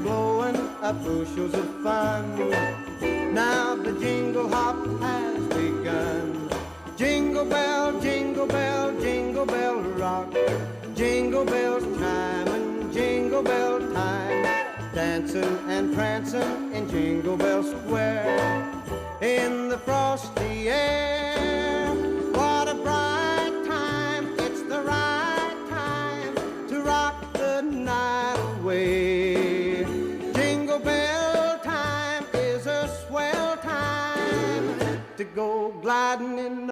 blowing up bushels of fun. Now the jingle hop has begun. Jingle bell, jingle bell, jingle bell rock. Jingle bells chime and jingle bell time. Dancing and prancing in Jingle Bell Square in the frosty air.